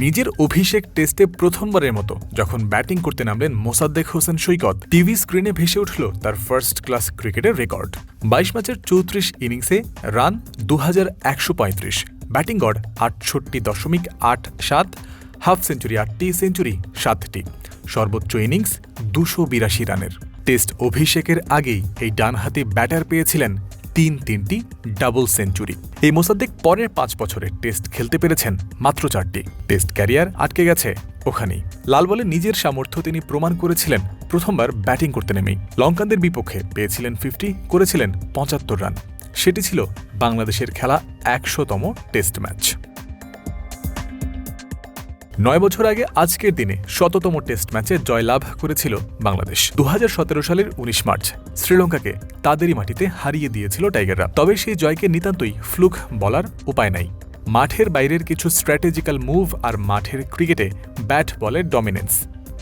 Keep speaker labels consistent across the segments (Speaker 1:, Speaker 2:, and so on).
Speaker 1: নিজের অভিষেক টেস্টে প্রথমবারের মতো যখন ব্যাটিং করতে নামলেন মোসাদ্দেক হোসেন সৈকত, টিভি স্ক্রিনে ভেসে উঠল তার ফার্স্ট ক্লাস ক্রিকেটের রেকর্ড। ২২ ম্যাচের ৩৪ ইনিংসে রান ২১৩৫, ব্যাটিং গড় ৬৮.৮৭, হাফ সেঞ্চুরি ৮টি, সেঞ্চুরি ৭টি, সর্বোচ্চ ইনিংস ২৮২ রানের। টেস্ট অভিষেকের আগেই এই ডানহাতি ব্যাটার পেয়েছিলেন তিনটি ডাবল সেঞ্চুরি। এই মোসাদ্দেক পরের ৫ বছরে টেস্ট খেলতে পেরেছেন মাত্র ৪টি। টেস্ট ক্যারিয়ার আটকে গেছে ওখানেই। লাল বলে নিজের সামর্থ্য তিনি প্রমাণ করেছিলেন প্রথমবার ব্যাটিং করতে নেমেই। লঙ্কানদের বিপক্ষে পেয়েছিলেন 50, করেছিলেন ৭৫ রান। সেটি ছিল বাংলাদেশের খেলা ১০০তম টেস্ট ম্যাচ। ৯ বছর আগে আজকের দিনে ১০০তম টেস্ট ম্যাচে জয়লাভ করেছিল বাংলাদেশ। ২০১৭ সালের ১৯ মার্চ শ্রীলঙ্কাকে তাদেরই মাটিতে হারিয়ে দিয়েছিল টাইগাররা। তবে সেই জয়কে নিতান্তই ফ্লুক বলার উপায় নাই। মাঠের বাইরের কিছু স্ট্র্যাটেজিক্যাল মুভ আর মাঠের ক্রিকেটে ব্যাট বলের ডমিনেন্স,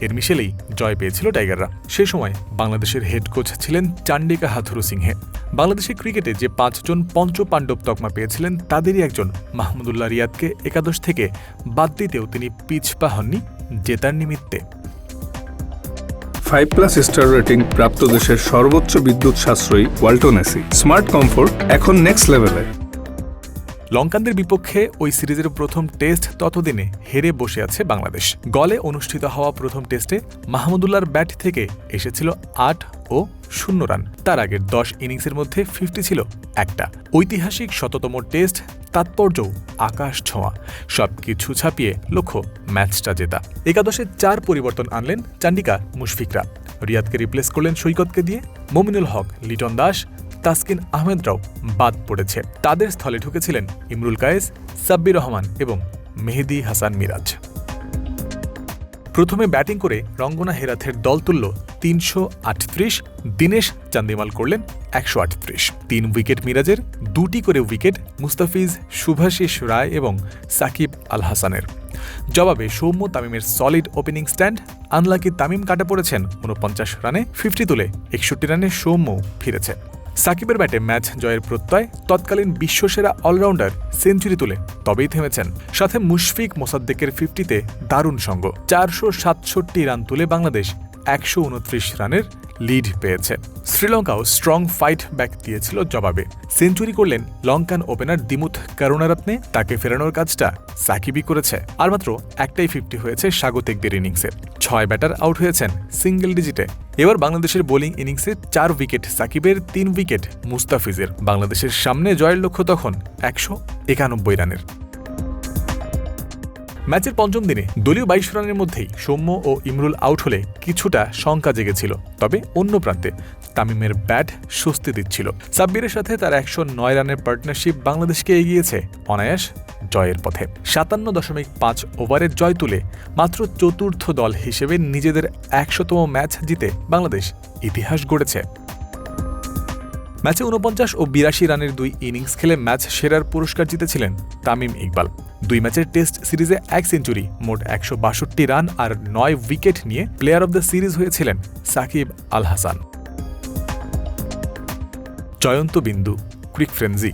Speaker 1: এর মিশেলেই জয় পেয়েছিল টাইগাররা। সে সময় বাংলাদেশের হেড কোচ ছিলেন চান্ডিকা হাথুরুসিংহে। বাংলাদেশের ক্রিকেটে যে ৫ জন পঞ্চপাণ্ডব তকমা পেয়েছিলেন তাদেরই একজন মাহমুদুল্লাহ রিয়াদকে একাদশ থেকে বাদ দিতেও তিনি পিছপা হননি জেতার নিমিত্তে।
Speaker 2: 5+ স্টার রেটিং প্রাপ্ত দেশের সর্বোচ্চ বিদ্যুৎ সাশ্রয়ী ওয়ালটন এসি। স্মার্ট কমফোর্ট এখন নেক্সট লেভেলে।
Speaker 1: লঙ্কানদের বিপক্ষে ওই সিরিজের প্রথম টেস্ট ততদিনে হেরে বসে আছে বাংলাদেশ। গলে অনুষ্ঠিত হওয়া প্রথম টেস্টে মাহমুদুল্লাহর ব্যাট থেকে এসেছিল ৮ ও ০ রান। তার আগের ১০ ইনিংসের মধ্যে 50 ছিল একটা। ঐতিহাসিক ১০০তম টেস্ট, তাৎপর্যও আকাশ ছোঁয়া। সবকিছু ছাপিয়ে লক্ষ্য ম্যাচটা জেতা। একাদশে ৪ পরিবর্তন আনলেন চান্ডিকা মুশফিকরা। রিয়াদকে রিপ্লেস করলেন সৈকতকে দিয়ে। মমিনুল হক, লিটন দাস, তাসকিন আহমেদরাও বাদ পড়েছে। তাদের স্থলে ঢুকেছিলেন ইমরুল কায়েস, সাব্বির রহমান এবং মেহেদী হাসান মিরাজ। প্রথমে ব্যাটিং করে রঙ্গনা হেরাথের দল তুলল ৩৩৮, দীনেশ চান্দিমাল করলেন ১৩৮। ৩ উইকেট মিরাজের, ২টি করে উইকেট মুস্তাফিজ, শুভাশিস রায় এবং সাকিব আল হাসানের। জবাবে সৌম্য তামিমের solid opening stand. Unlucky Tamim কাটা পড়েছেন ৪৯ রানে, 50 তুলে ৬১ রানে সৌম্য ফিরেছে। সাকিবের ব্যাটে ম্যাচ জয়ের প্রত্যয়। তৎকালীন বিশ্বসেরা অলরাউন্ডার সেঞ্চুরি তুলে তবেই থেমেছেন। সাথে মুশফিক মোসাদ্দেকের 50তে দারুণ সঙ্গ। ৪৬৭ রান তুলে বাংলাদেশ ১২৯ রানের লিড পেয়েছে। শ্রীলঙ্কাও স্ট্রং ফাইট ব্যাক দিয়েছিল জবাবে। সেঞ্চুরি করলেন লঙ্কান ওপেনার দিমুথ করুণারত্নে। তাকে ফেরানোর কাজটা সাকিবই করেছে। আর মাত্র একটাই 50 হয়েছে স্বাগতিকদের ইনিংসে। ৬ ব্যাটার আউট হয়েছেন সিঙ্গেল ডিজিটে। এবার বাংলাদেশের বোলিং ইনিংসে ৪ উইকেট সাকিবের, 3 উইকেট মুস্তাফিজের। বাংলাদেশের সামনে জয়ের লক্ষ্য তখন ১৯১ রানের। ম্যাচের পঞ্চম দিনে দলীয় ২২ রানের মধ্যেই সৌম্য ও ইমরুল আউট হলে কিছুটা শঙ্কা জেগেছিল। তবে অন্য প্রান্তে তামিমের ব্যাট স্বস্তি দিচ্ছিল। সাব্বিরের সাথে তার ১০৯ রানের পার্টনারশিপ বাংলাদেশকে এগিয়েছে অনায়াস জয়ের পথে। ৫৭.৫ ওভারের জয় তুলে মাত্র চতুর্থ দল হিসেবে নিজেদের ১০০তম ম্যাচ জিতে বাংলাদেশ ইতিহাস গড়েছে। ম্যাচে ৪৯ ও ৮২ রানের 2 ইনিংস খেলে ম্যাচ সেরার পুরস্কার জিতেছিলেন তামিম ইকবাল। ২ ম্যাচের টেস্ট সিরিজে ১ সেঞ্চুরি, মোট ১৬২ রান আর ৯ উইকেট নিয়ে প্লেয়ার অব দ্য সিরিজ হয়েছিলেন সাকিব আল হাসান। জয়ন্ত বিন্দু, ক্রিক ফ্রেন্সি।